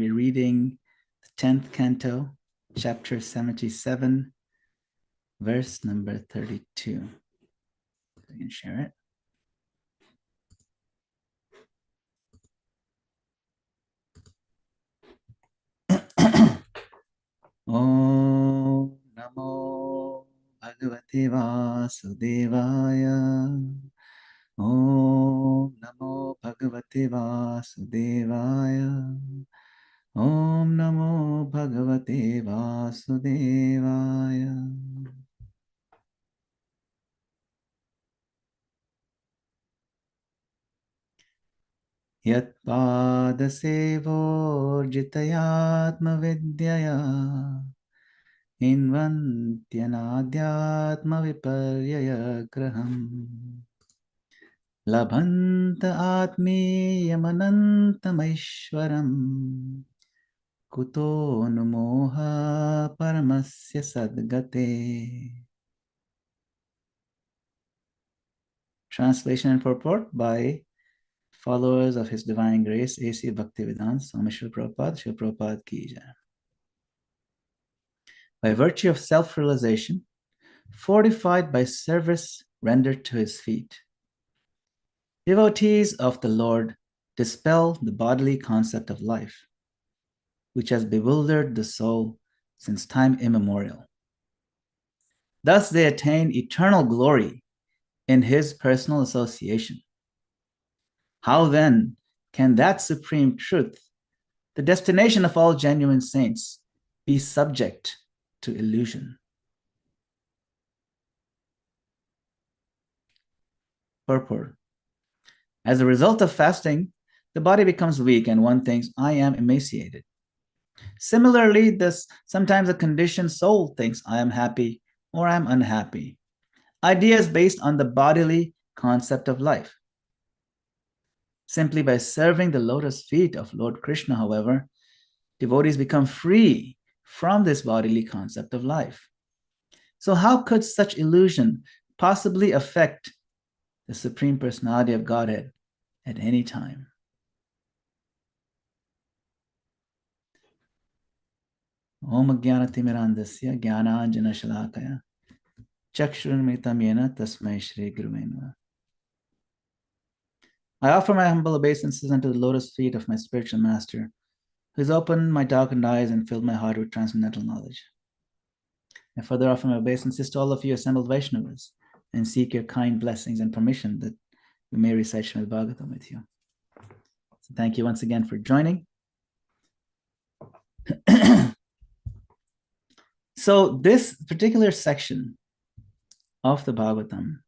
We're reading the 10th canto, chapter 77, verse number 32. I can share it. Om Namo Bhagavate Vasudevaya. Om Namo Bhagavate Vasudevaya. Om Namo Bhagavate Vasudevaya. Yat pada sevo jitayatma vidyaya invantyanadhyatma viparyaya graham labhanta atmiyamanantamaishwaram kuto numoha paramasya sadgate. Translation and purport by followers of His Divine Grace, A.C. Bhaktivedanta Swami Srila Prabhupada, Srila Prabhupada Ki Jai. By virtue of self-realization, fortified by service rendered to His feet, devotees of the Lord dispel the bodily concept of life, which has bewildered the soul since time immemorial. Thus they attain eternal glory in His personal association. How then can that supreme truth, the destination of all genuine saints, be subject to illusion? Purport. As a result of fasting, the body becomes weak and one thinks, I am emaciated. Similarly, sometimes a conditioned soul thinks, I am happy or I am unhappy. Ideas based on the bodily concept of life. Simply by serving the lotus feet of Lord Krishna, however, devotees become free from this bodily concept of life. So how could such illusion possibly affect the Supreme Personality of Godhead at any time? Om Jnana-timirandasya Jnana-anjana-shalakaya Chakshurunmritam yena tasmai Shri Guruve Namaha. I offer my humble obeisances unto the lotus feet of my spiritual master, who has opened my darkened eyes and filled my heart with transcendental knowledge. I further offer my obeisances to all of you assembled Vaishnavas and seek your kind blessings and permission that we may recite Srimad Bhagavatam with you. So thank you once again for joining. So this particular section of the Bhagavatam,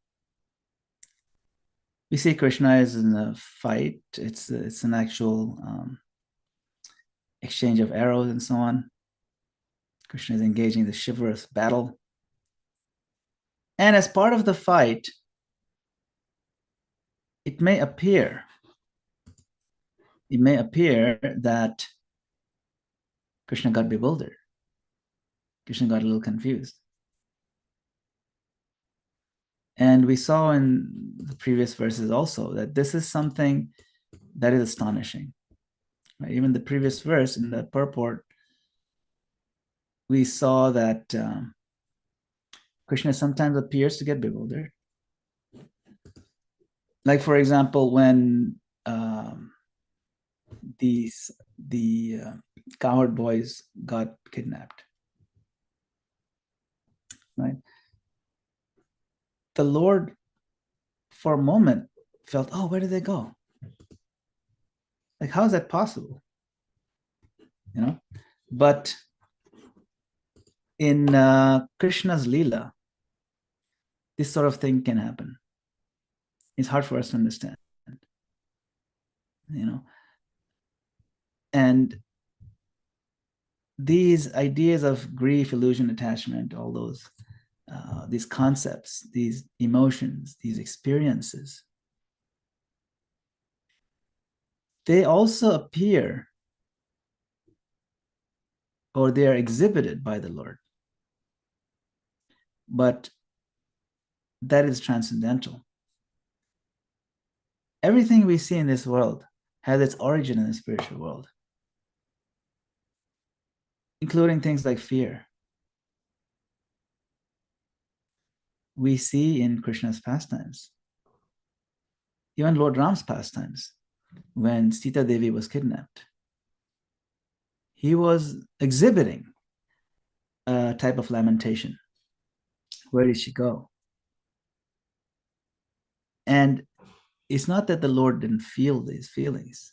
we see Krishna is in a fight. It's an actual exchange of arrows and so on. Krishna is engaging the chivalrous battle. And as part of the fight, it may appear that Krishna got bewildered. Krishna got a little confused. And we saw in the previous verses also that this is something that is astonishing. Right? Even the previous verse in the purport, we saw that Krishna sometimes appears to get bewildered. Like, for example, when the cowherd boys got kidnapped, right? The Lord, for a moment, felt, oh, where did they go? Like, how is that possible? You know, but in Krishna's Leela, this sort of thing can happen. It's hard for us to understand, you know. And these ideas of grief, illusion, attachment, all those, these concepts, these emotions, these experiences, they also appear, or they are exhibited by the Lord. But that is transcendental. Everything we see in this world has its origin in the spiritual world. including things like fear. We see in Krishna's pastimes, even Lord Ram's pastimes, when Sita Devi was kidnapped, he was exhibiting a type of lamentation. Where did she go? And it's not that the Lord didn't feel these feelings.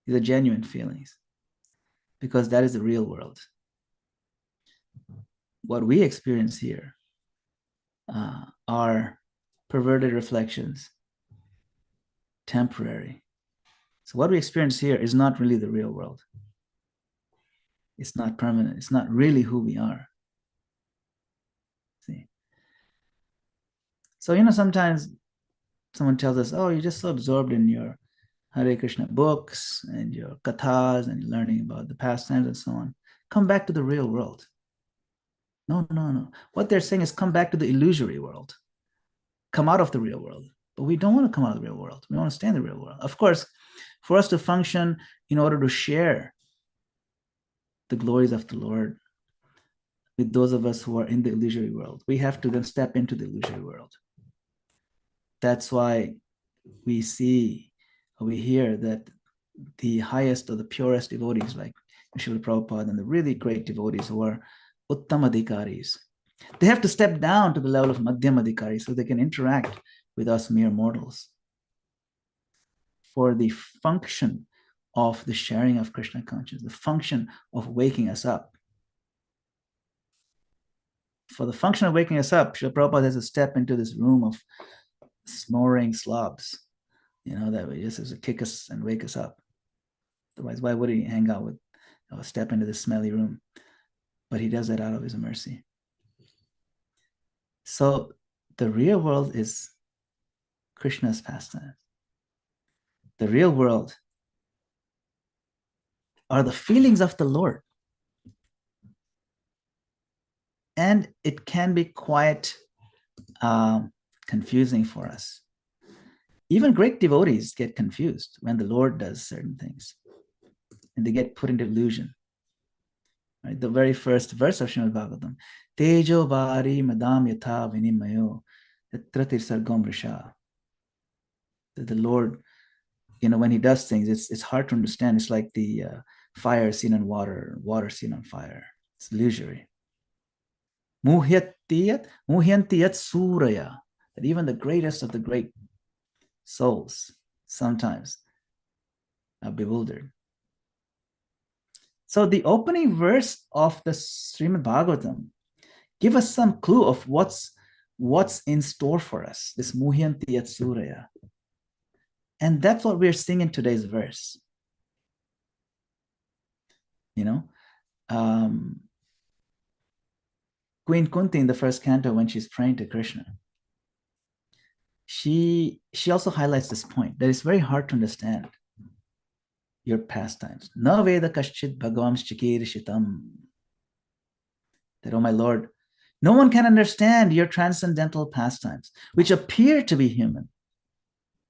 These are genuine feelings, because that is the real world. What we experience here are perverted reflections, temporary. So what we experience here is not really the real world. It's not permanent. It's not really who we are. See? So, sometimes someone tells us, oh, you're just so absorbed in your Hare Krishna books and your kathas and learning about the pastimes and so on. Come back to the real world. No. What they're saying is come back to the illusory world. Come out of the real world. But we don't want to come out of the real world. We want to stay in the real world. Of course, for us to function in order to share the glories of the Lord with those of us who are in the illusory world, we have to then step into the illusory world. That's why we hear that the highest or the purest devotees like Srila Prabhupada and the really great devotees who are Uttamadhikaris, they have to step down to the level of Madhyamadhikari so they can interact with us mere mortals for the function of the sharing of Krishna consciousness, the function of waking us up. For the function of waking us up, Srila Prabhupada has to step into this room of snoring slobs, that way just has to kick us and wake us up. Otherwise, why would he hang out with, step into this smelly room? But he does that out of his mercy. So the real world is Krishna's pastime. The real world are the feelings of the Lord. And it can be quite confusing for us. Even great devotees get confused when the Lord does certain things, and they get put into illusion. Right? The very first verse of Srimad Bhagavatam, Tejo Vari Madam Yatha Vinimayo Yatratir Sargam Risha. The Lord, when he does things, it's hard to understand. It's like the fire seen on water, water seen on fire. It's illusory. Muhyantiyat suraya. That even the greatest of the great souls sometimes are bewildered. So the opening verse of the Srimad Bhagavatam give us some clue of what's in store for us, this Muhyantiyat suraya. And that's what we're seeing in today's verse. Queen Kunti in the first canto, when she's praying to Krishna, she also highlights this point that it's very hard to understand your pastimes. Na veda kaschit bhagavams chikirishitam. That, oh my Lord, no one can understand your transcendental pastimes, which appear to be human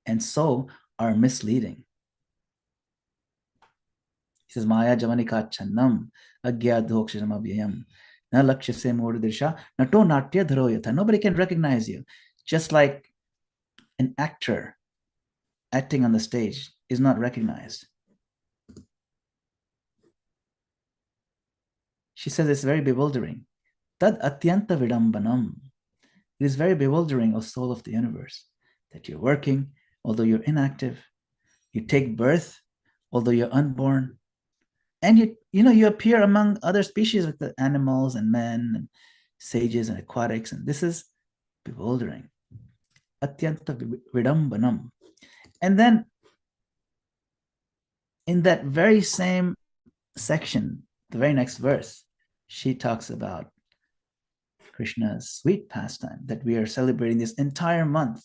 and so are misleading. He says, Maya javanika channam agya dhoksharam abhyayam na lakshya se murdirsha nato natya dharoyata. Nobody can recognize you. Just like an actor acting on the stage is not recognized. She says it's very bewildering. Tad atyanta vidambanam. It is very bewildering, O soul of the universe, that you're working, although you're inactive. You take birth, although you're unborn. And you appear among other species like the animals and men and sages and aquatics. And this is bewildering. Atyanta vidambanam. And then in that very same section, the very next verse, she talks about Krishna's sweet pastime that we are celebrating this entire month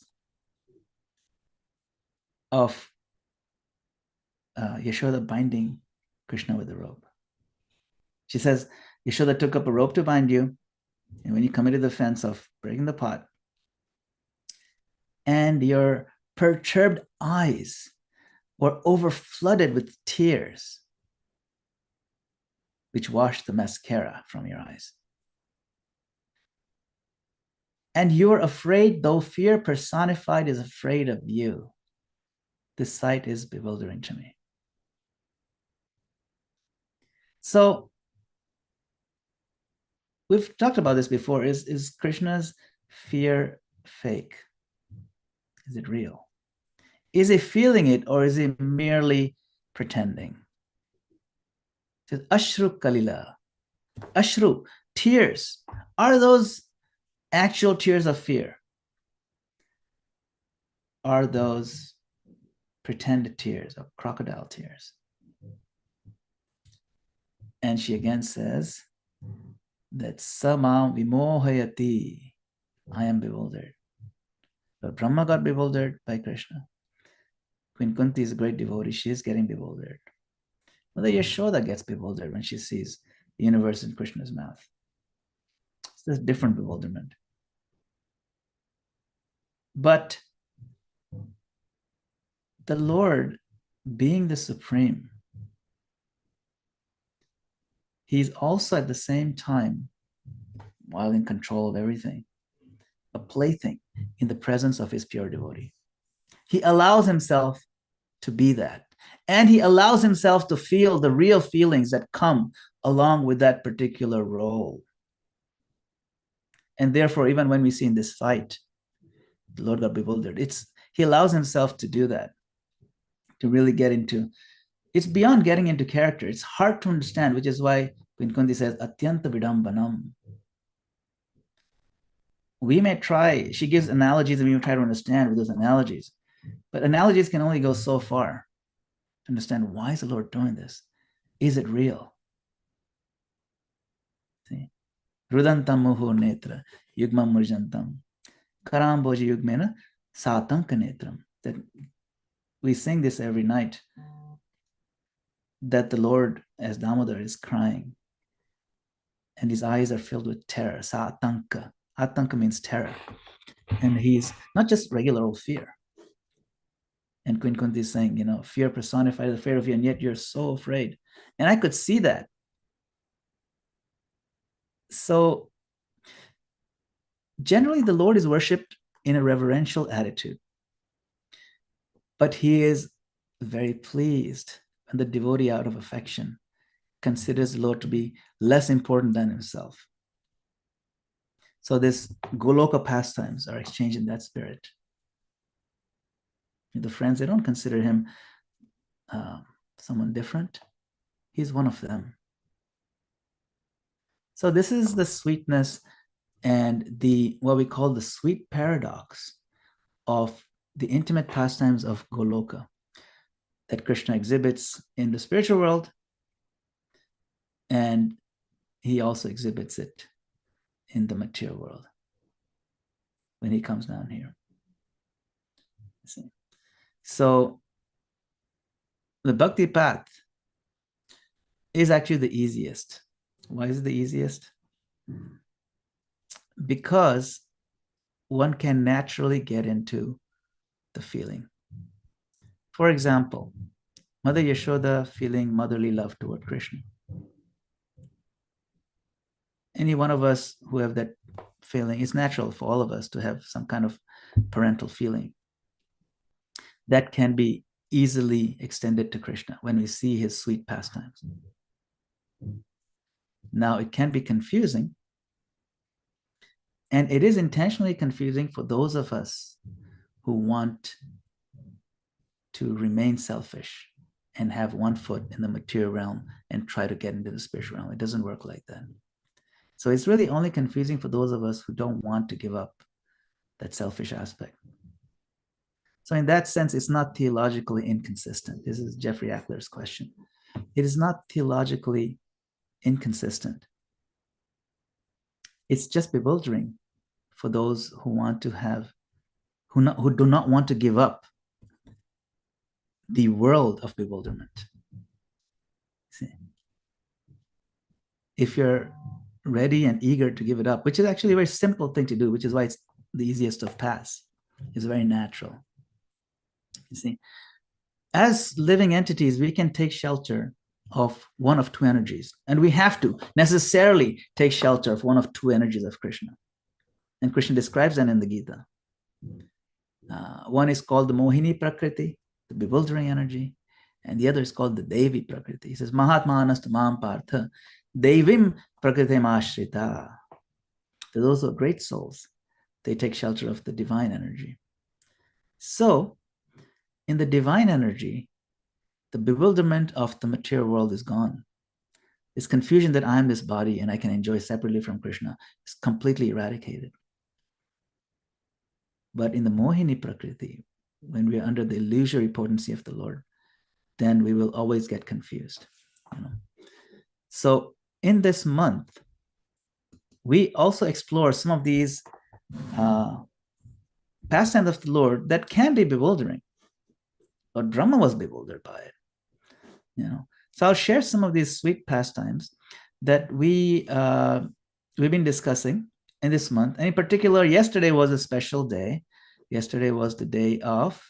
of Yashoda binding Krishna with a rope. She says, Yashoda took up a rope to bind you, and when you committed the offense of breaking the pot, and your perturbed eyes were overflooded with tears, which wash the mascara from your eyes. And you are afraid, though fear personified is afraid of you. This sight is bewildering to me. So we've talked about this before. Is Krishna's fear fake? Is it real? Is he feeling it, or is he merely pretending? It says, Ashru Kalila. Ashru, tears. Are those actual tears of fear? Are those pretended tears of crocodile tears? And she again says that Sama Vimohayati, I am bewildered. But Brahma got bewildered by Krishna. Queen Kunti is a great devotee. She is getting bewildered. Mother Yashoda gets bewildered when she sees the universe in Krishna's mouth. It's this different bewilderment. But the Lord, being the Supreme, He's also at the same time, while in control of everything, a plaything in the presence of His pure devotee. He allows Himself to be that. And He allows Himself to feel the real feelings that come along with that particular role. And therefore, even when we see in this fight, the Lord got bewildered. He allows Himself to do that, to really get into, it's beyond getting into character. It's hard to understand, which is why Queen Kunti says, Atyanta vidambanam. We may try, she gives analogies and we may try to understand with those analogies, but analogies can only go so far to understand, why is the Lord doing this? Is it real? See? Rudantam muhu netra, yugmam murjantam, karamboji yugmena, satanka netram. That we sing this every night, that the Lord, as Damodar, is crying, and his eyes are filled with terror. Satanka. Atanka means terror. And he's not just regular old fear. And Queen Kunti is saying, fear personified the fear of you, and yet you're so afraid. And I could see that. So generally, the Lord is worshipped in a reverential attitude. But He is very pleased when the devotee, out of affection, considers the Lord to be less important than himself. So this Goloka pastimes are exchanged in that spirit. The friends, they don't consider him someone different. He's one of them. So this is the sweetness and what we call the sweet paradox of the intimate pastimes of Goloka that Krishna exhibits in the spiritual world, and He also exhibits it in the material world when He comes down here. See? So the bhakti path is actually the easiest. Why is it the easiest? Because one can naturally get into the feeling. For example, Mother Yashoda feeling motherly love toward Krishna. Any one of us who have that feeling, it's natural for all of us to have some kind of parental feeling that can be easily extended to Krishna when we see His sweet pastimes. Now, it can be confusing, and it is intentionally confusing for those of us who want to remain selfish and have one foot in the material realm and try to get into the spiritual realm. It doesn't work like that. So it's really only confusing for those of us who don't want to give up that selfish aspect. So in that sense, it's not theologically inconsistent. This is Jeffrey Ackler's question. It is not theologically inconsistent. It's just bewildering for those who want to have, who do not want to give up the world of bewilderment. See? If you're ready and eager to give it up, which is actually a very simple thing to do, which is why it's the easiest of paths. It's very natural. You see, as living entities, we can take shelter of one of two energies. And we have to necessarily take shelter of one of two energies of Krishna. And Krishna describes that in the Gita. One is called the Mohini Prakriti, the bewildering energy, and the other is called the Devi Prakriti. He says, Mahatmanas Mam Partha, Devim Prakritim Ashrita. Those are great souls. They take shelter of the divine energy. So, in the divine energy, the bewilderment of the material world is gone. This confusion that I am this body and I can enjoy separately from Krishna is completely eradicated. But in the Mohini Prakriti, when we are under the illusory potency of the Lord, then we will always get confused. So in this month, we also explore some of these pastimes of the Lord that can be bewildering. But Brahma was bewildered by it. So I'll share some of these sweet pastimes that we've been discussing in this month. And in particular, yesterday was a special day. Yesterday was the day of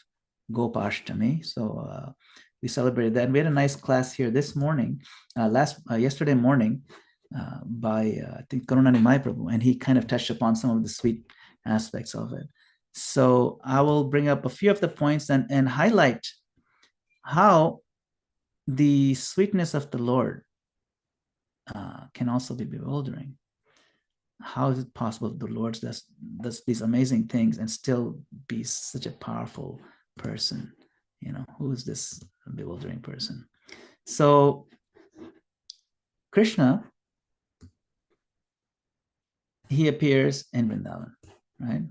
Gopashtami. So we celebrated that. And we had a nice class here this morning, yesterday morning, by I think Karuna Nimai Prabhu, and he kind of touched upon some of the sweet aspects of it. So I will bring up a few of the points and highlight how the sweetness of the Lord can also be bewildering. How is it possible the Lord does these amazing things and still be such a powerful person? Who is this bewildering person? So Krishna, he appears in Vrindavan, right?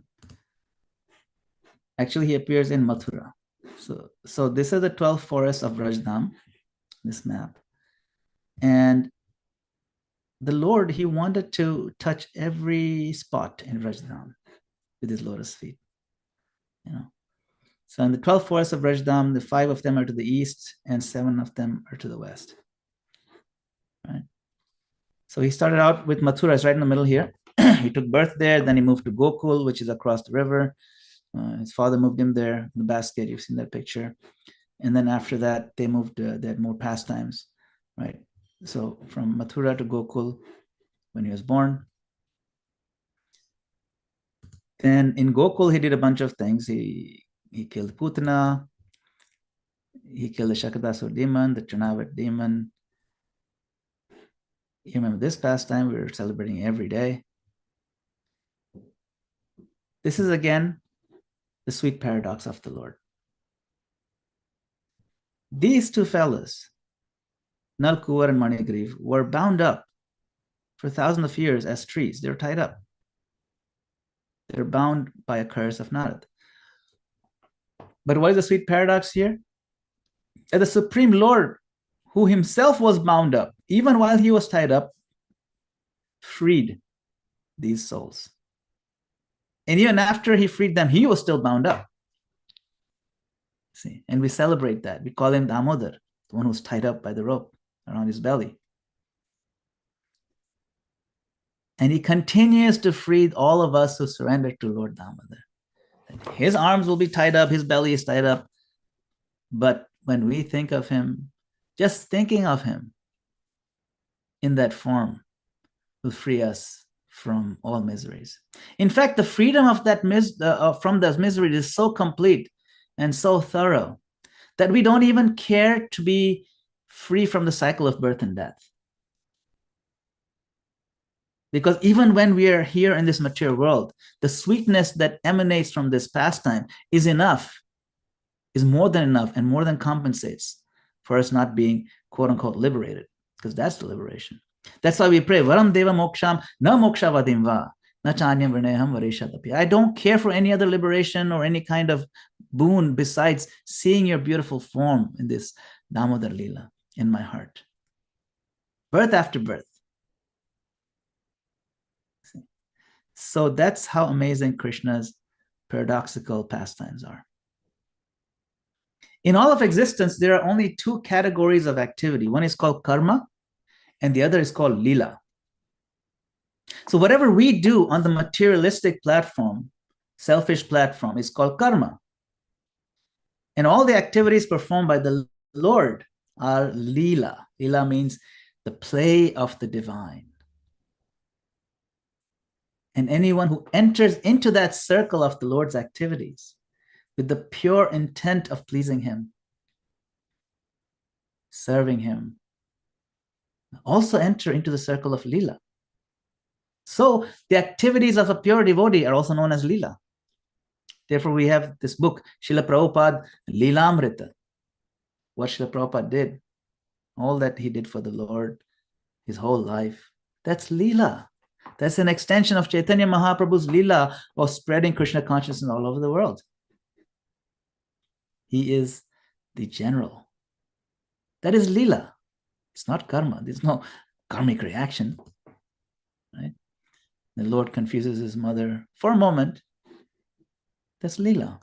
Actually, he appears in Mathura. So this is the 12 forests of Rajdam, this map. And the Lord, he wanted to touch every spot in Rajdam with his lotus feet. So in the 12 forests of Rajdam, the 5 of them are to the east and 7 of them are to the west. Right? So he started out with Mathura, it's right in the middle here. He took birth there, then he moved to Gokul, which is across the river. His father moved him there in the basket. You've seen that picture. And then after that, they moved, they had more pastimes, right? So from Mathura to Gokul, when he was born. Then in Gokul, he did a bunch of things. He killed Putana. He killed the Shakadasur demon, the Trinavat demon. You remember this pastime we were celebrating every day. This is again the sweet paradox of the Lord. These two fellows, Nalkuvar and Manigriv, were bound up for thousands of years as trees. They're tied up. They're bound by a curse of Narad. But what is the sweet paradox here? That the Supreme Lord, who himself was bound up, even while he was tied up, freed these souls. And even after he freed them, he was still bound up. See, and we celebrate that. We call him Damodar, the one who's tied up by the rope around his belly. And he continues to free all of us who surrender to Lord Damodar. His arms will be tied up, his belly is tied up. But when we think of him, just thinking of him in that form will free us from all miseries. In fact, the freedom of that from those miseries is so complete and so thorough that we don't even care to be free from the cycle of birth and death. Because even when we are here in this material world, the sweetness that emanates from this pastime is enough, is more than enough, and more than compensates for us not being, quote unquote, liberated, because that's the liberation. That's why we pray, Varam Deva Moksham, na moksha vadim va, na chanyam vrineham vareshadapi. I don't care for any other liberation or any kind of boon besides seeing your beautiful form in this Damodar Leela in my heart. Birth after birth. So that's how amazing Krishna's paradoxical pastimes are. In all of existence, there are only two categories of activity. One is called karma, and the other is called lila. So whatever we do on the materialistic platform, selfish platform, is called karma. And all the activities performed by the Lord are lila. Lila means the play of the divine. And anyone who enters into that circle of the Lord's activities with the pure intent of pleasing him, serving him, also enter into the circle of Lila. So the activities of a pure devotee are also known as Lila. Therefore, we have this book, Srila Prabhupada, Lilamrita. What Srila Prabhupada did, all that he did for the Lord, his whole life, that's Lila. That's an extension of Chaitanya Mahaprabhu's Lila of spreading Krishna consciousness all over the world. He is the general. That is Lila. It's not karma. There's no karmic reaction. Right? The Lord confuses his mother for a moment. That's Lila.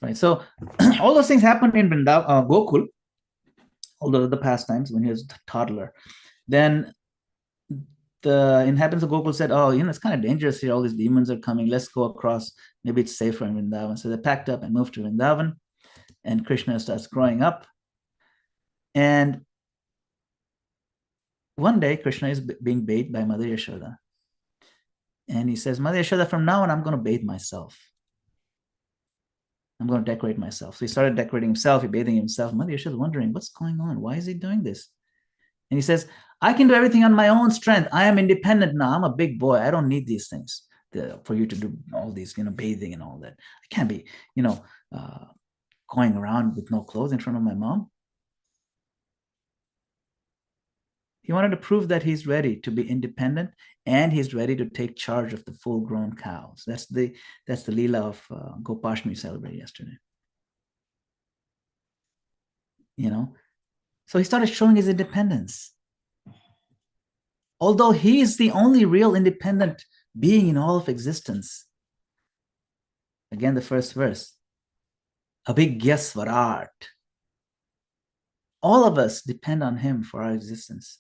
Right. So all those things happened in Gokul, all the pastimes when he was a toddler. Then the inhabitants of Gokul said, oh, it's kind of dangerous here. All these demons are coming. Let's go across. Maybe it's safer in Vrindavan. So they packed up and moved to Vrindavan. And Krishna starts growing up. And one day, Krishna is being bathed by Mother Yashoda. And he says, Mother Yashoda, from now on, I'm going to bathe myself. I'm going to decorate myself. So he started decorating himself, he bathing himself. Mother Yashoda wondering, what's going on? Why is he doing this? And he says, I can do everything on my own strength. I am independent now. I'm a big boy. I don't need these things for you to do all these, bathing and all that. I can't be, going around with no clothes in front of my mom. He wanted to prove that he's ready to be independent and he's ready to take charge of the full-grown cows. That's the Leela of Gopashtami we celebrated yesterday. So he started showing his independence. Although he is the only real independent being in all of existence. Again, the first verse. Abhigya Svarat. All of us depend on him for our existence.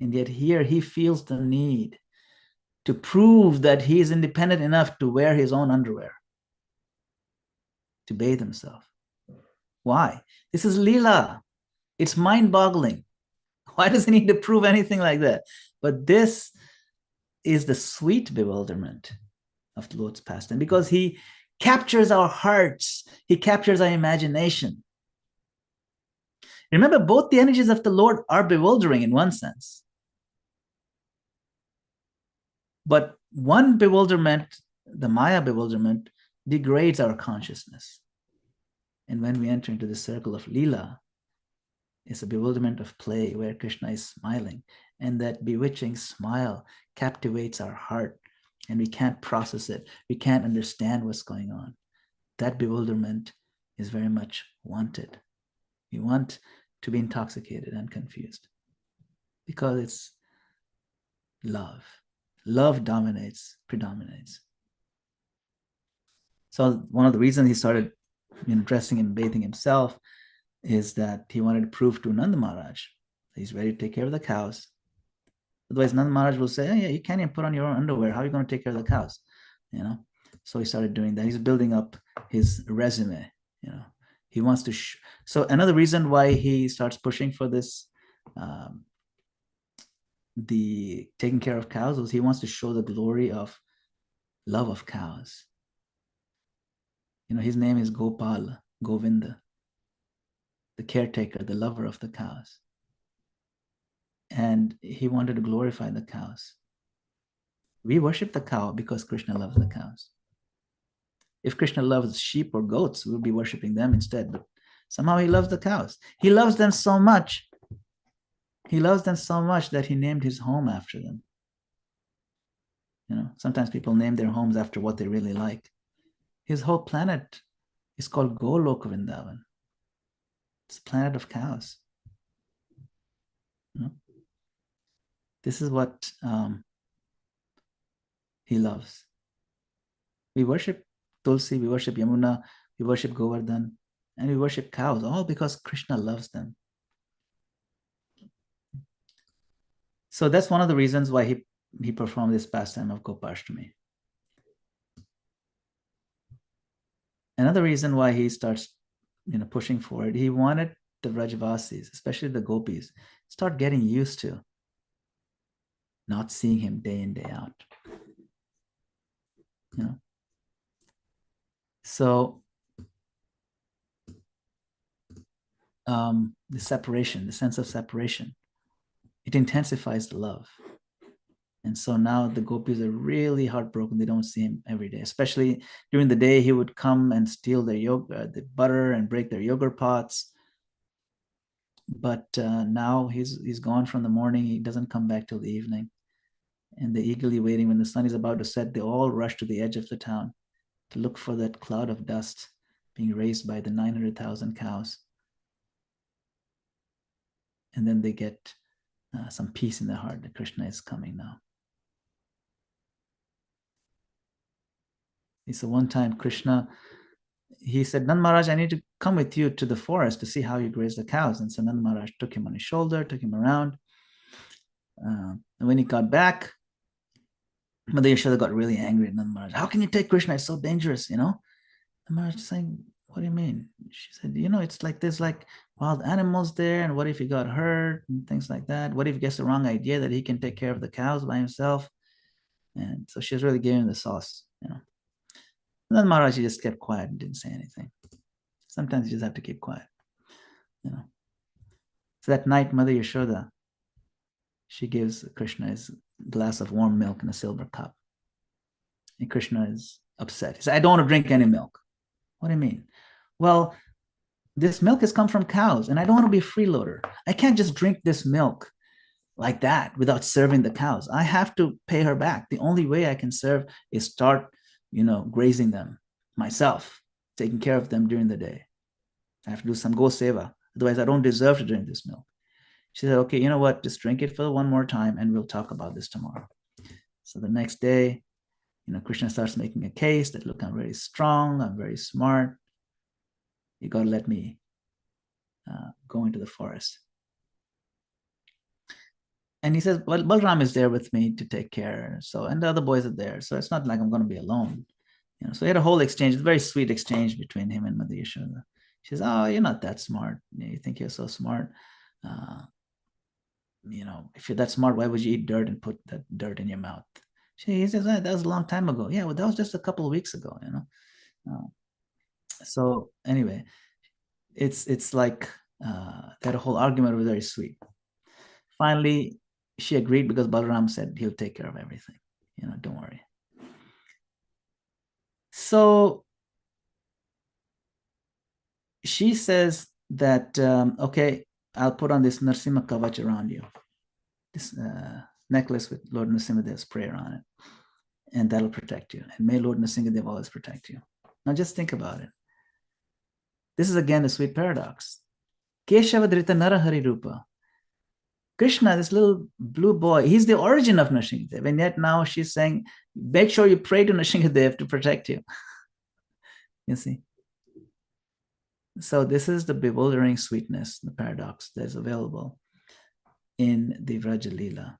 And yet here he feels the need to prove that he is independent enough to wear his own underwear, to bathe himself. Why? This is Leela. It's mind-boggling. Why does he need to prove anything like that? But this is the sweet bewilderment of the Lord's pastime, because he captures our hearts. He captures our imagination. Remember, both the energies of the Lord are bewildering in one sense. But one bewilderment, the Maya bewilderment, degrades our consciousness. And when we enter into the circle of Leela, it's a bewilderment of play where Krishna is smiling. And that bewitching smile captivates our heart. And we can't process it. We can't understand what's going on. That bewilderment is very much wanted. We want to be intoxicated and confused because it's love. Love predominates. So one of the reasons he started dressing and bathing himself is that he wanted to prove to Nanda Maharaj that he's ready to take care of the cows. Otherwise, Nanda Maharaj will say, oh, yeah, you can't even put on your own underwear. How are you going to take care of the cows? So he started doing that. He's building up his resume. He wants to. So another reason why he starts pushing for this, the taking care of cows, was he wants to show the glory of love of cows. His name is Gopāla, Govinda, the caretaker, the lover of the cows. And he wanted to glorify the cows. We worship the cow because Krishna loves the cows. If Krishna loves sheep or goats, we'll be worshiping them instead. But somehow he loves the cows. He loves them so much. He loves them so much that he named his home after them. Sometimes people name their homes after what they really like. His whole planet is called Goloka Vrindavan. It's a planet of cows. This is what he loves. We worship Tulsi, we worship Yamuna, we worship Govardhan, and we worship cows, all because Krishna loves them. So that's one of the reasons why he performed this pastime of Gopashtami. Another reason why he starts pushing forward, he wanted the Vrajavasis, especially the gopis, start getting used to not seeing him day in, day out. So the separation, the sense of separation, it intensifies the love. And so now the gopis are really heartbroken. They don't see him every day, especially during the day. He would come and steal their the butter and break their yogurt pots. But now he's gone from the morning. He doesn't come back till the evening. And they're eagerly waiting. When the sun is about to set, they all rush to the edge of the town to look for that cloud of dust being raised by the 900,000 cows. And then they get some peace in their heart that Krishna is coming now. So one time Krishna, he said, Nand Maharaj, I need to come with you to the forest to see how you graze the cows. And so Nand Maharaj took him on his shoulder, took him around. And when he got back, Mother Yashoda got really angry at Nand Maharaj. How can you take Krishna? It's so dangerous, Nand Maharaj is saying, what do you mean? She said, it's like there's like wild animals there. And what if he got hurt and things like that? What if he gets the wrong idea that he can take care of the cows by himself? And so she was really giving him the sauce, And then Maharaj just kept quiet and didn't say anything. Sometimes you just have to keep quiet, So that night, Mother Yashoda, she gives Krishna his glass of warm milk in a silver cup. And Krishna is upset. He said, I don't want to drink any milk. What do you mean? Well, this milk has come from cows, and I don't want to be a freeloader. I can't just drink this milk like that without serving the cows. I have to pay her back. The only way I can serve is start, grazing them myself, taking care of them during the day. I have to do some go seva. Otherwise, I don't deserve to drink this milk. She said, okay, you know what? Just drink it for one more time and we'll talk about this tomorrow. So the next day, Krishna starts making a case that, look, I'm very strong. I'm very smart. You got to let me go into the forest. And he says, well, Balram is there with me to take care. So, and the other boys are there. So it's not like I'm going to be alone. So he had a whole exchange, a very sweet exchange between him and Mother Yashoda. She says, oh, you're not that smart. You think you're so smart. If you're that smart, why would you eat dirt and put that dirt in your mouth? He says, that was a long time ago. Yeah, well, that was just a couple of weeks ago, So anyway, it's like they had a whole argument. It was very sweet. Finally, she agreed because Balaram said he'll take care of everything. Don't worry. So she says that, okay, I'll put on this Narsimha Kavach around you, this necklace with Lord Nrsimhadev's prayer on it, and that'll protect you. And may Lord Nrsimhadev always protect you. Now just think about it. This is again the sweet paradox. Keshavadrita Narahari Rupa. Krishna, this little blue boy, he's the origin of Nrsimhadev. And yet now she's saying, make sure you pray to Nrsimhadev to protect you. You see? So this is the bewildering sweetness, the paradox that is available in the Vraja Leela.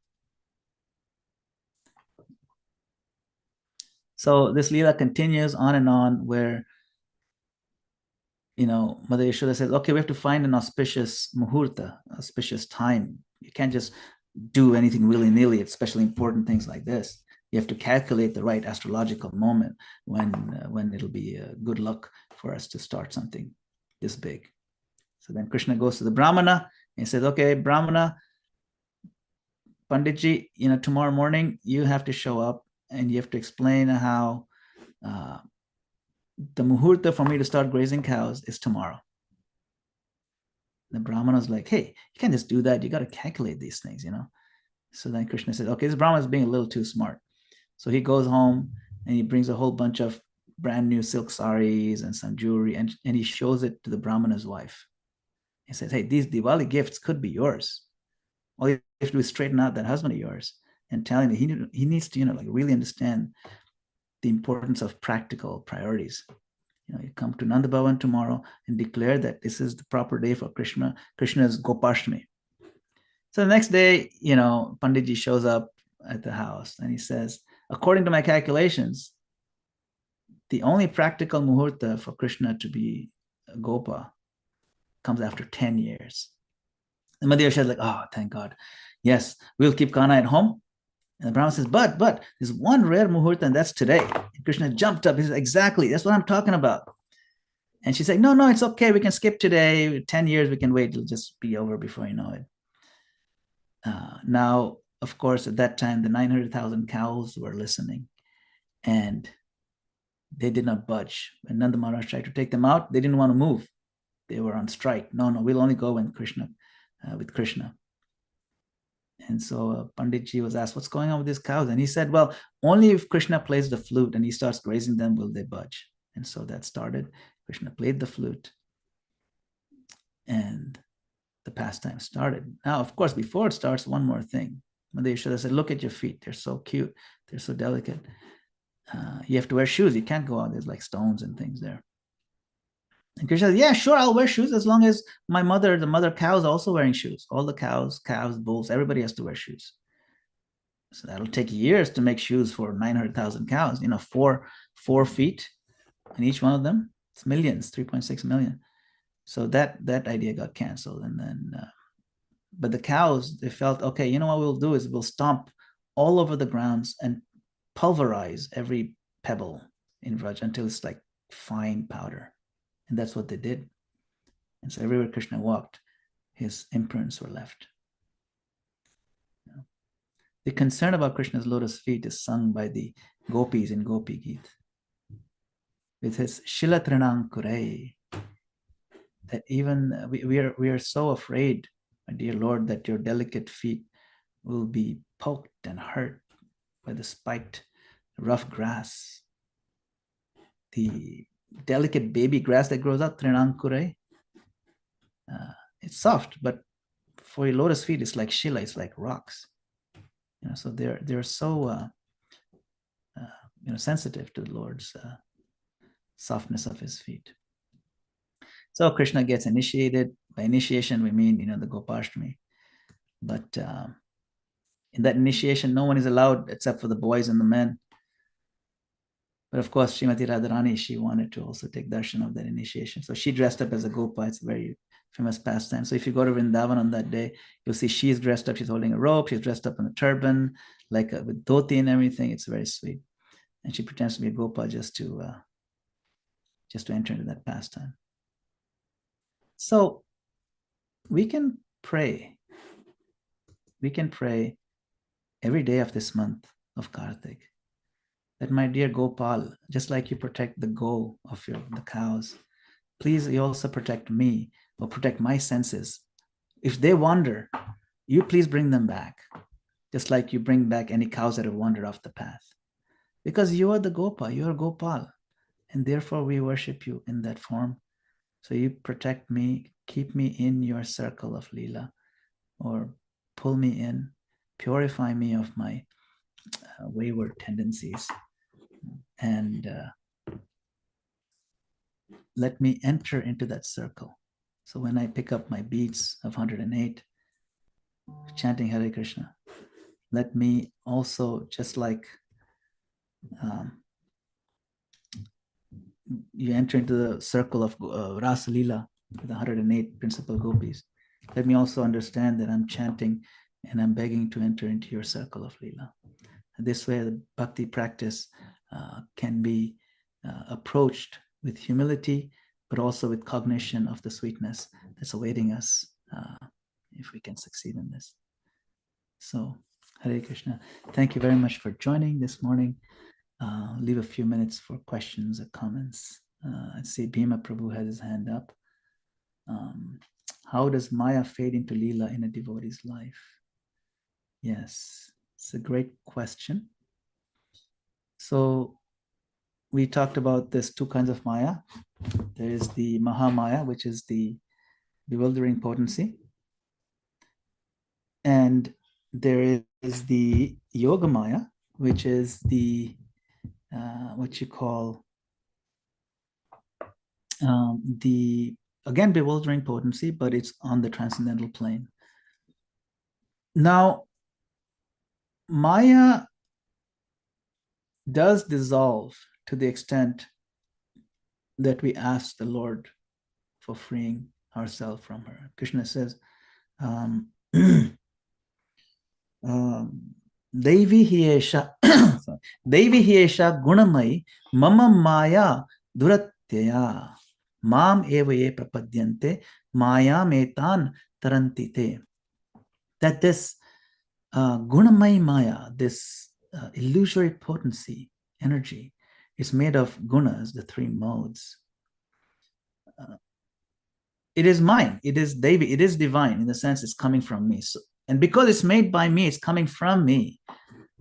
So this Leela continues on and on where, Mother Yashoda says, okay, we have to find an auspicious muhurta, auspicious time. You can't just do anything willy-nilly, especially important things like this. You have to calculate the right astrological moment when it'll be good luck for us to start something this big. So then Krishna goes to the Brahmana and says, okay, Brahmana, Panditji, tomorrow morning you have to show up and you have to explain how the muhurta for me to start grazing cows is tomorrow. The Brahmana was like, hey, you can't just do that. You got to calculate these things, So then Krishna said, okay, this Brahmana is being a little too smart. So he goes home and he brings a whole bunch of brand new silk saris and some jewelry, and he shows it to the Brahmana's wife. He says, hey, these Diwali gifts could be yours. All you have to do is straighten out that husband of yours and tell him that he needs to, really understand the importance of practical priorities. You come to Nanda Bhavan tomorrow and declare that this is the proper day for Krishna. Krishna's Gopashtami. So the next day, Panditji shows up at the house and he says, according to my calculations, the only practical muhurta for Krishna to be Gopa comes after 10 years. And Madhya Yashoda is like, oh, thank God. Yes, we'll keep Kana at home. And the Brahma says, but there's one rare muhurta, and that's today. And Krishna jumped up. He says, exactly, that's what I'm talking about. And she's like, no, it's okay. We can skip today. 10 years, we can wait. It'll just be over before you know it. Now, of course, at that time, the 900,000 cows were listening, and they did not budge. When Nanda Maharaj tried to take them out, they didn't want to move. They were on strike. No, we'll only go when Krishna, with Krishna. And so Panditji was asked, what's going on with these cows? And he said, well, only if Krishna plays the flute and he starts grazing them will they budge. And so that started. Krishna played the flute, and the pastime started. Now, of course, before it starts, one more thing. Madhya Yashoda said, look at your feet. They're so cute. They're so delicate. You have to wear shoes. You can't go out. There's like stones and things there. And Krishna said, yeah, sure, I'll wear shoes as long as the mother cows are also wearing shoes. All the cows, bulls, everybody has to wear shoes. So that'll take years to make shoes for 900,000 cows, 4 feet in each one of them. It's millions, 3.6 million. So that idea got canceled. And then, but the cows, they felt, okay, you know what we'll do is we'll stomp all over the grounds and pulverize every pebble in Vraj until it's like fine powder. And that's what they did. And so everywhere Krishna walked, his imprints were left. The concern about Krishna's lotus feet is sung by the gopis in Gopi Geet. With his Shilatranam Kurei, that even we are so afraid, my dear Lord, that your delicate feet will be poked and hurt by the spiked rough grass. The delicate baby grass that grows up, Trinam Kurei, it's soft, but for your lotus feet, it's like Shila, it's like rocks. So they're so sensitive to the Lord's softness of his feet. So Krishna gets initiated. By initiation, we mean the Gopashtami. But in that initiation, no one is allowed except for the boys and the men. But of course, Srimati Radharani, she wanted to also take darshan of that initiation. So she dressed up as a Gopa. It's a very famous pastime. So if you go to Vrindavan on that day, you'll see she's dressed up. She's holding a rope. She's dressed up in a turban, like with dhoti and everything. It's very sweet. And she pretends to be a Gopa just to enter into that pastime. So we can pray. We can pray every day of this month of Kartik that, my dear Gopal, just like you protect the go of the cows, please you also protect me, or protect my senses. If they wander, you please bring them back, just like you bring back any cows that have wandered off the path. Because you are the Gopa, you are Gopal, and therefore we worship you in that form. So you protect me, keep me in your circle of Leela, or pull me in, purify me of my wayward tendencies, and let me enter into that circle. So when I pick up my beads of 108, chanting Hare Krishna, let me also, just like you enter into the circle of Rasa Leela with 108 principal gopis, let me also understand that I'm chanting and I'm begging to enter into your circle of Leela. And this way, the bhakti practice can be approached with humility, but also with cognition of the sweetness that's awaiting us if we can succeed in this. So, Hare Krishna. Thank you very much for joining this morning. Leave a few minutes for questions or comments. I see Bhima Prabhu has his hand up. How does Maya fade into Leela in a devotee's life? Yes, it's a great question. So we talked about there's two kinds of Maya. There is the Mahamaya, which is the bewildering potency. And there is the Yoga Maya, which is the what you call the, again, bewildering potency, but it's on the transcendental plane. Now, Maya does dissolve to the extent that we ask the Lord for freeing ourselves from her. Krishna says, Devi hiesha Devi hiesha gunamai mama maya duratyaya mam eva ye prapadyante maya metan tarantite. That this gunamai maya, this illusory potency, energy, is made of gunas, the three modes. It is mine. It is Devi. It is divine in the sense it's coming from me. So, and because it's made by me, it's coming from me.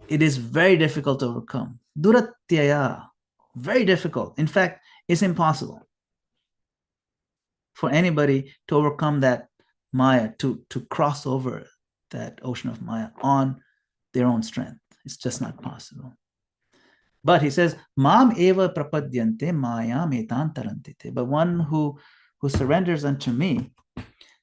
It is very difficult to overcome. Duratyaya, very difficult. In fact, it's impossible for anybody to overcome that Maya, to cross over that ocean of Maya on their own strength. It's just not possible. But he says, Mam eva prapadyante maya metan tarantite. But one who surrenders unto me,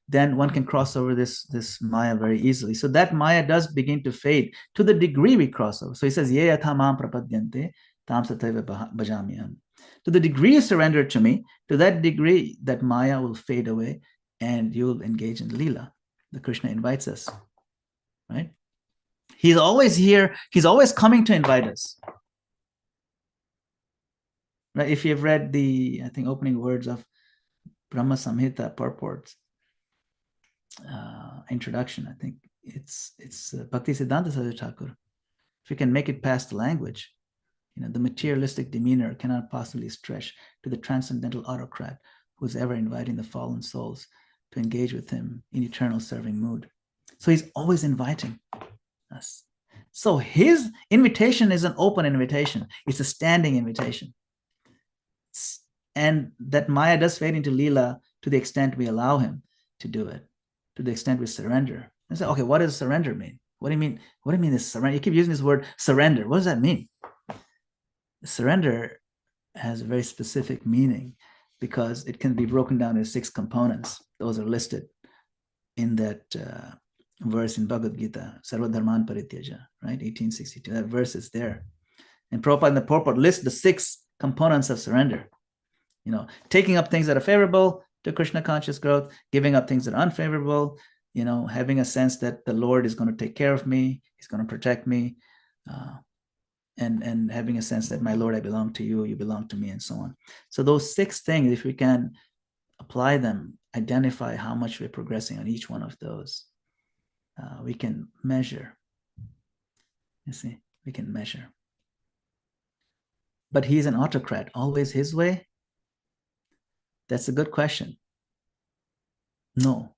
then one can cross over this Maya very easily. So that Maya does begin to fade to the degree we cross over. So he says, Ye yatha mam prapadyante tam sataiva bhajamyaham. To the degree you surrender to me, to that degree that Maya will fade away and you'll engage in Leela. The Krishna invites us, right? He's always here. He's always coming to invite us. Right? If you've read the, I think, opening words of Brahma Samhita purports, introduction, I think it's Bhakti Siddhanta Saraswati Thakur. If you can make it past the language, the materialistic demeanor cannot possibly stretch to the transcendental autocrat who is ever inviting the fallen souls to engage with him in eternal serving mood. So he's always inviting us. So his invitation is an open invitation. It's a standing invitation. And that Maya does fade into Leela to the extent we allow him to do it, to the extent we surrender. And say, okay, what does surrender mean? What do you mean? What do you mean this surrender? You keep using this word surrender. What does that mean? Surrender has a very specific meaning because it can be broken down into 6 components. Those are listed in that verse in Bhagavad Gita, Sarva Dharman Parityaja, right? 1862. That verse is there. And Prabhupada in the purport lists the 6 components of surrender. Taking up things that are favorable to Krishna conscious growth, giving up things that are unfavorable, having a sense that the Lord is going to take care of me, he's going to protect me, and having a sense that, my Lord, I belong to you, you belong to me, and so on. So those 6 things, if we can apply them, identify how much we're progressing on each one of those, we can measure. You see, we can measure. But he's an autocrat, always his way? That's a good question. No,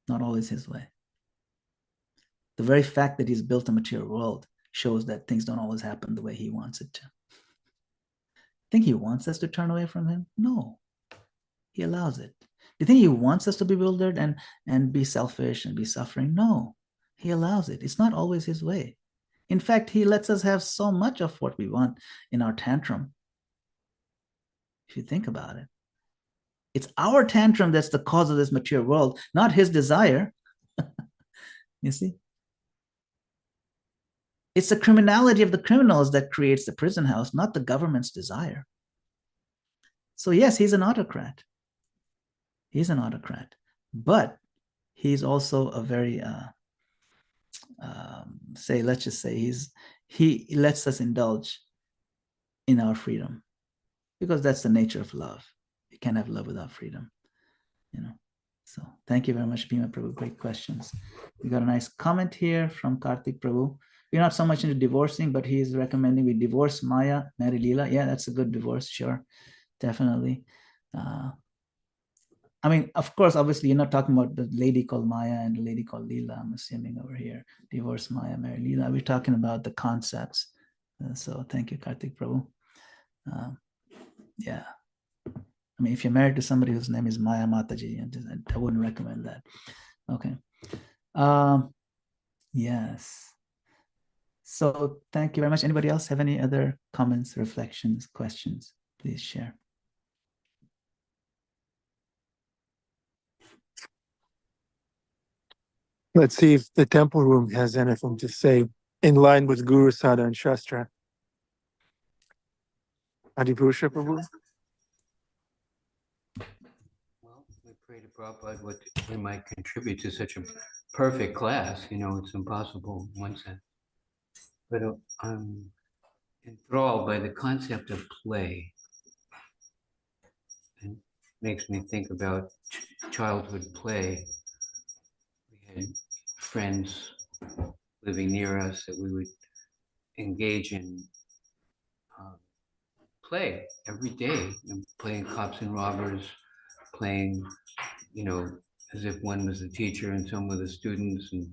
not always his way. The very fact that he's built a material world shows that things don't always happen the way he wants it to. Think he wants us to turn away from him? No, he allows it. Do you think he wants us to be bewildered and be selfish and be suffering? No, he allows it. It's not always his way. In fact, he lets us have so much of what we want in our tantrum. If you think about it, it's our tantrum that's the cause of this material world, not his desire. You see? It's the criminality of the criminals that creates the prison house, not the government's desire. So yes, he's an autocrat. He's an autocrat. But he's also a very, let's just say he lets us indulge in our freedom because that's the nature of love. You can't have love without freedom, So thank you very much, Bhima Prabhu. Great questions. We got a nice comment here from Karthik Prabhu. We're not so much into divorcing, but he's recommending we divorce Maya, marry Leela. Yeah, that's a good divorce. Sure, definitely. I mean, of course, obviously, you're not talking about the lady called Maya and the lady called Leela, I'm assuming over here. Divorce Maya, marry Leela. We're talking about the concepts. So thank you, Karthik Prabhu. Yeah. I mean, if you're married to somebody whose name is Maya Mataji, I wouldn't recommend that. Okay. Yes. So thank you very much. Anybody else have any other comments, reflections, questions? Please share. Let's see if the temple room has anything to say in line with Guru, Sada, and Shastra. Adipurusha Prabhu? Prabhupada, what we might contribute to such a perfect class. It's impossible in one sense. But I'm enthralled by the concept of play. And makes me think about childhood play. We had friends living near us that we would engage in play every day, playing cops and robbers, playing, as if one was the teacher and some were the students, and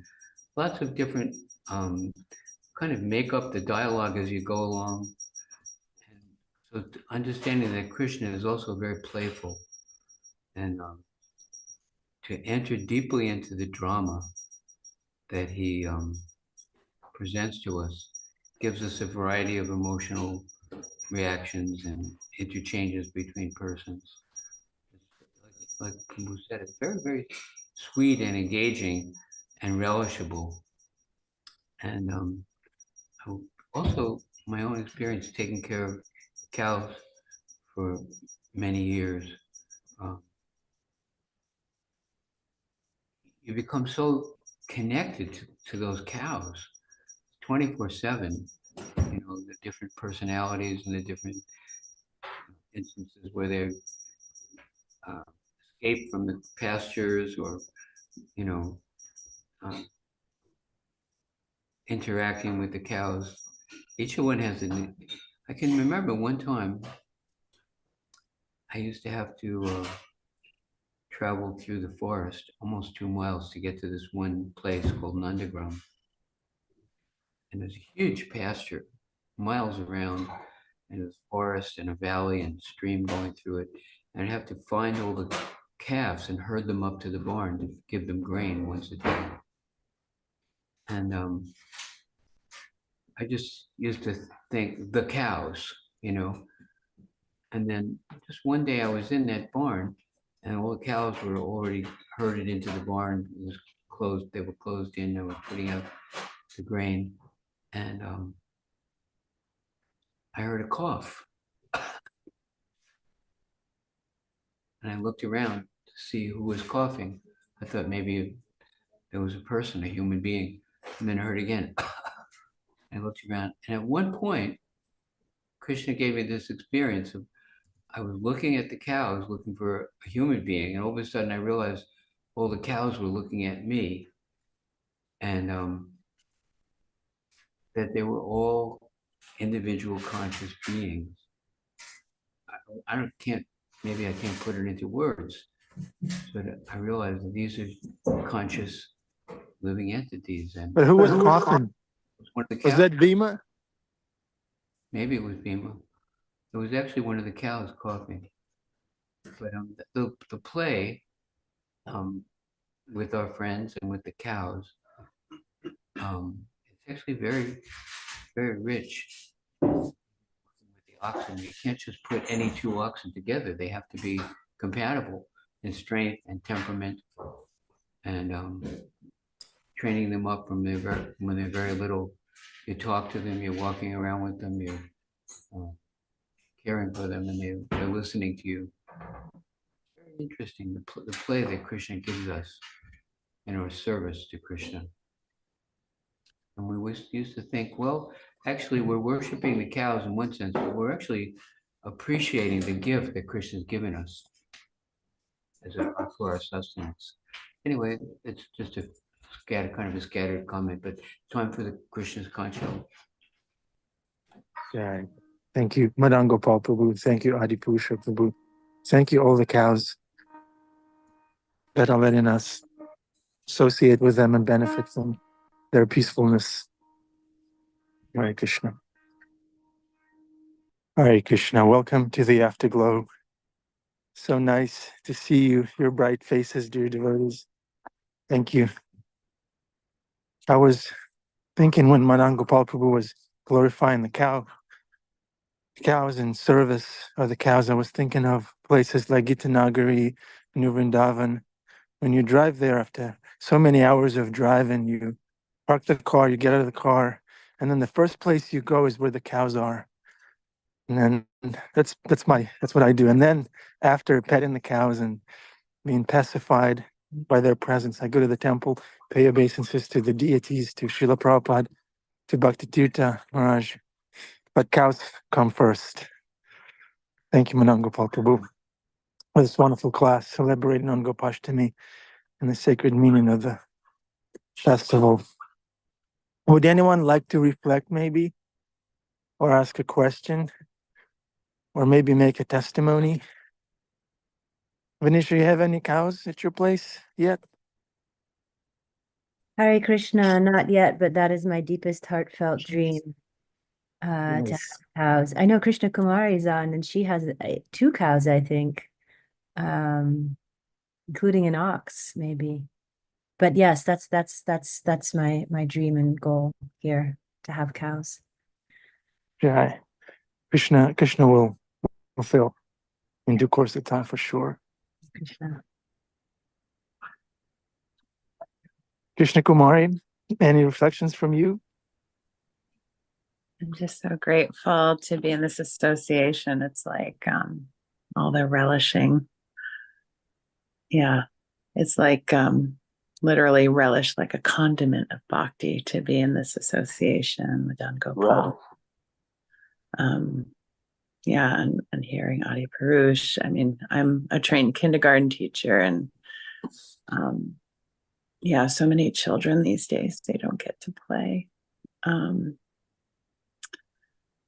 lots of different kind of make up the dialogue as you go along. And so understanding that Krishna is also very playful, and to enter deeply into the drama that he presents to us gives us a variety of emotional reactions and interchanges between persons. Like Prabhu said, it's very, very sweet and engaging and relishable. And also, my own experience taking care of cows for many years, you become so connected to those cows 24/7. The different personalities and the different instances where they escape from the pastures, or you know interacting with the cows. Each one has I can remember one time I used to have to travel through the forest almost 2 miles to get to this one place called Nandagram. And there's a huge pasture, miles around, and there's forest and a valley and stream going through it. And I'd have to find all the calves and herd them up to the barn to give them grain once a day. And I just used to think the cows, And then just one day I was in that barn, and all the cows were already herded into the barn. It was closed. They were closed in. They were putting out the grain, and I heard a cough, and I looked around to see who was coughing. I thought maybe there was a person, a human being, and then I heard again. I looked around, and at one point, Krishna gave me this experience of I was looking at the cows, looking for a human being, and all of a sudden I realized all the cows were looking at me, and that they were all individual conscious beings. Maybe I can't put it into words, but I realized that these are conscious living entities. But who was coughing? Was that Bhima? Maybe it was Bhima. It was actually one of the cows coughing. But the play with our friends and with the cows, it's actually very, very rich. With the oxen, you can't just put any two oxen together. They have to be compatible in strength and temperament, and training them up from when they're very little. You talk to them, you're walking around with them, you're caring for them, and they're listening to you. Very interesting, the play that Krishna gives us in our service to Krishna. And we used to think, well, actually, we're worshiping the cows in one sense, but we're actually appreciating the gift that Krishna's given us for our sustenance. Anyway, it's just a scattered comment, but time for the Krishna's Kancho. Yeah. Thank you, Madana-gopāla Prabhu. Thank you, Adipusha Prabhu. Thank you, all the cows that are letting us associate with them and benefit from their peacefulness. Hare Krishna. Hare Krishna. Welcome to the Afterglow. So nice to see you, your bright faces, dear devotees. Thank you. I was thinking when Madana-gopāla Prabhu was glorifying the cows in service of the cows, I was thinking of places like Gitanagari, New Vrindavan. When you drive there after so many hours of driving, you park the car, you get out of the car, and then the first place you go is where the cows are. And then that's what I do. And then after petting the cows and being pacified by their presence. I go to the temple, pay obeisances to the deities, to Srila Prabhupada, to Bhakti Tirtha Maharaj. But cows come first. Thank you, Madana-gopāla Prabhu, for this wonderful class celebrating on Gopashtami and the sacred meaning of the festival. Would anyone like to reflect maybe, or ask a question, or maybe make a testimony? Venetia, you have any cows at your place yet? Hare Krishna, not yet, but that is my deepest heartfelt dream. To have Yes. cows. I know Krishna Kumari is on, and she has 2 cows, I think, including an ox, maybe. But yes, that's my dream and goal here, to have cows. Yeah, Krishna will fulfill in due course of time for sure. Krishna. Krishna Kumari, any reflections from you? I'm just so grateful to be in this association. It's like all the relishing. Yeah, it's like literally relish, like a condiment of bhakti to be in this association with Madana-gopāla. Yeah, and hearing Adi Purush. I mean, I'm a trained kindergarten teacher, and yeah, so many children these days, they don't get to play.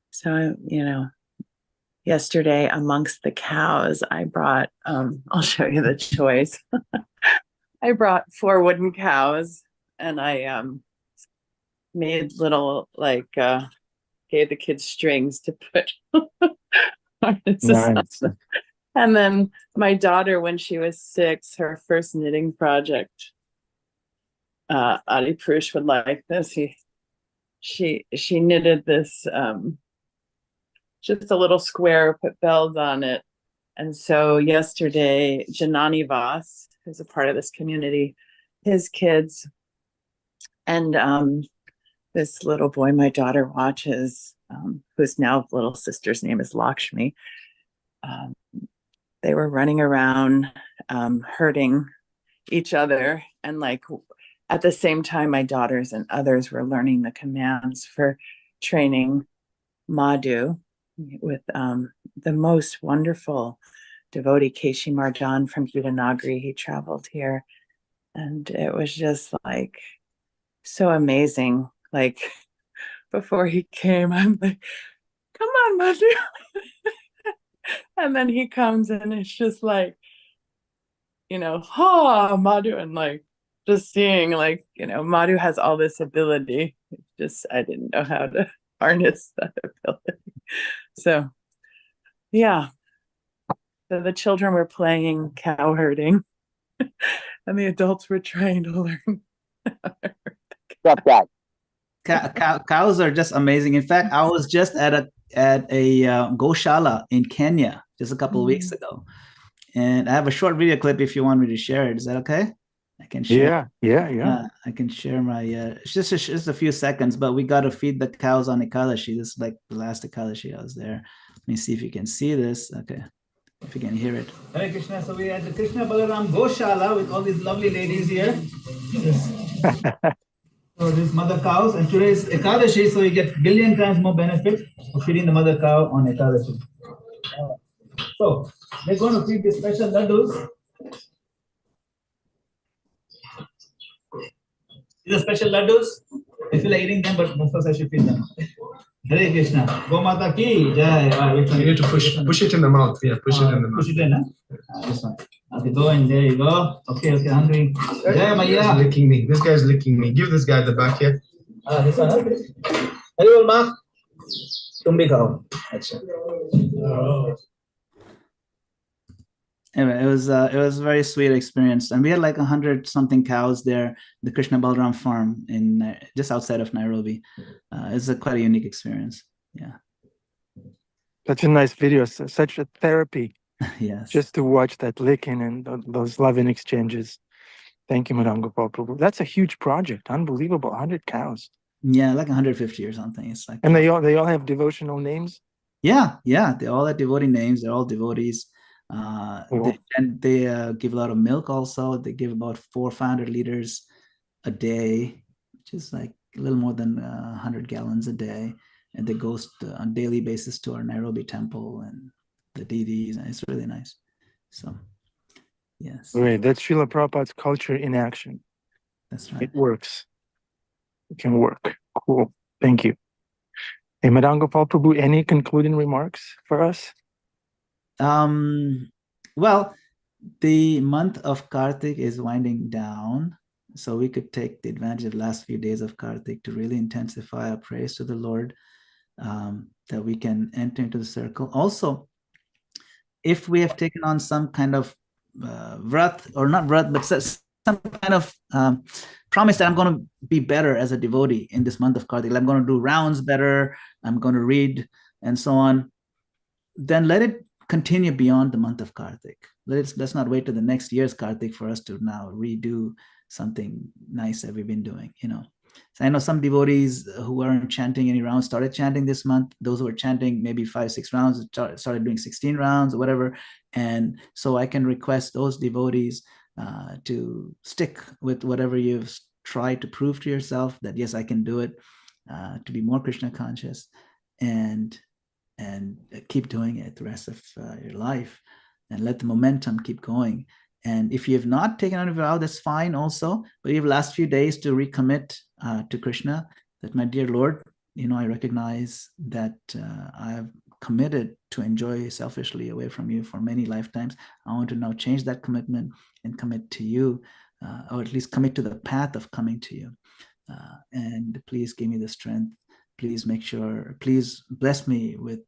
So, yesterday amongst the cows, I brought, I'll show you the choice. I brought 4 wooden cows, and I made little, gave the kids strings to put Nice. And then my daughter, when she was 6, her first knitting project, Adi Purush would like this. She knitted this, just a little square, put bells on it. And so yesterday, Janani Vas, who's a part of this community, his kids, and this little boy my daughter watches, whose now little sister's name is Lakshmi, they were running around hurting each other. And at the same time, my daughters and others were learning the commands for training Madhu with the most wonderful devotee, Keshi Marjan from Gitanagari. He traveled here, and it was just so amazing. Before he came, I'm like, come on, Madhu. And then he comes, and it's just Madhu, and just seeing Madhu has all this ability. It's just, I didn't know how to harness that ability. So yeah, so the children were playing cow herding, and the adults were trying to learn. Stop that. Cows are just amazing. In fact, I was just at a Goshala in Kenya just a couple of weeks ago, and I have a short video clip if you want me to share it. Is that okay? I can share. Yeah. I can share my. It's just a few seconds, but we got to feed the cows on Ekadashi. This is like the last Ekadashi I was there. Let me see if you can see this. Okay, if you can hear it. Hare Krishna. So we are at the Krishna Balaram Goshala with all these lovely ladies here. So this mother cows, and today is Ekadashi, so you get billion times more benefit of feeding the mother cow on Ekadashi. So they're going to feed the special laddus. These are special laddus. I feel like eating them, but first I should feed them. Hare Krishna. Go Mata ki jai. You need to push it in the mouth. Yeah, push it in the mouth. Push it in, huh? This one. Okay, go and there you go. Okay, hungry. Jai Maya. Licking me. This guy's licking me. Give this guy the back here. This one, okay. Hare Ma. Tum bhi khao. Achha. Anyway, it was a very sweet experience, and we had like 100-something cows there, the Krishna Balaram farm in just outside of Nairobi. It's quite a unique experience. Yeah. Such a nice video, such a therapy. Yes. Just to watch that licking and those loving exchanges. Thank you, Madana-gopāla Prabhu. That's a huge project. Unbelievable. 100 cows. Yeah, like 150 or something. It's like. And they all have devotional names? Yeah. They all have devotee names. They're all devotees. Cool. They give a lot of milk also. They give about 400-500 liters a day, which is like a little more than 100 gallons a day. And they go on daily basis to our Nairobi temple and the deities, and it's really nice. So, yes, Great. That's Srila Prabhupada's culture in action. that's right. It works. It can work. Cool. Thank you. Hey, Madana-gopāla Prabhu, any concluding remarks for us? Well, the month of Kartik is winding down, so we could take the advantage of the last few days of Kartik to really intensify our praise to the Lord, that we can enter into the circle. Also, if we have taken on some kind of vrat, or not vrat, but some kind of promise that I'm going to be better as a devotee in this month of Kartik, I'm going to do rounds better, I'm going to read, and so on, then let it continue beyond the month of Kartik. Let's not wait to the next year's Kartik for us to now redo something nice that we've been doing, So I know some devotees who weren't chanting any rounds started chanting this month. Those who were chanting maybe 5-6 rounds started doing 16 rounds or whatever. And so I can request those devotees to stick with whatever you've tried to prove to yourself, that yes, I can do it, to be more Krishna conscious, and keep doing it the rest of your life, and let the momentum keep going. And if you have not taken on a vow, that's fine also, but you have last few days to recommit to Krishna, that my dear Lord, I recognize that I have committed to enjoy selfishly away from you for many lifetimes. I want to now change that commitment and commit to you, or at least commit to the path of coming to you. And please give me the strength. Please bless me with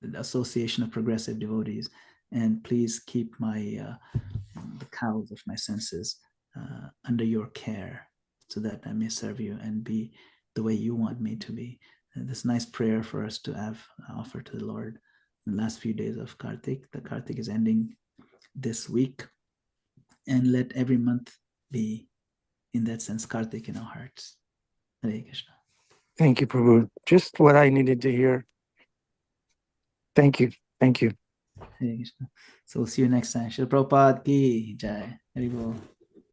the association of progressive devotees, and please keep the cows of my senses under your care, so that I may serve you and be the way you want me to be. This nice prayer for us to have offered to the Lord in the last few days of Kartik. The Kartik is ending this week, and let every month be, in that sense, Kartik in our hearts. Hare Krishna. Thank you, Prabhu. Just what I needed to hear. Thank you. Thank you. Hare Krishna. So we'll see you next time. Shri Prabhupada ki jai. Hari Bol.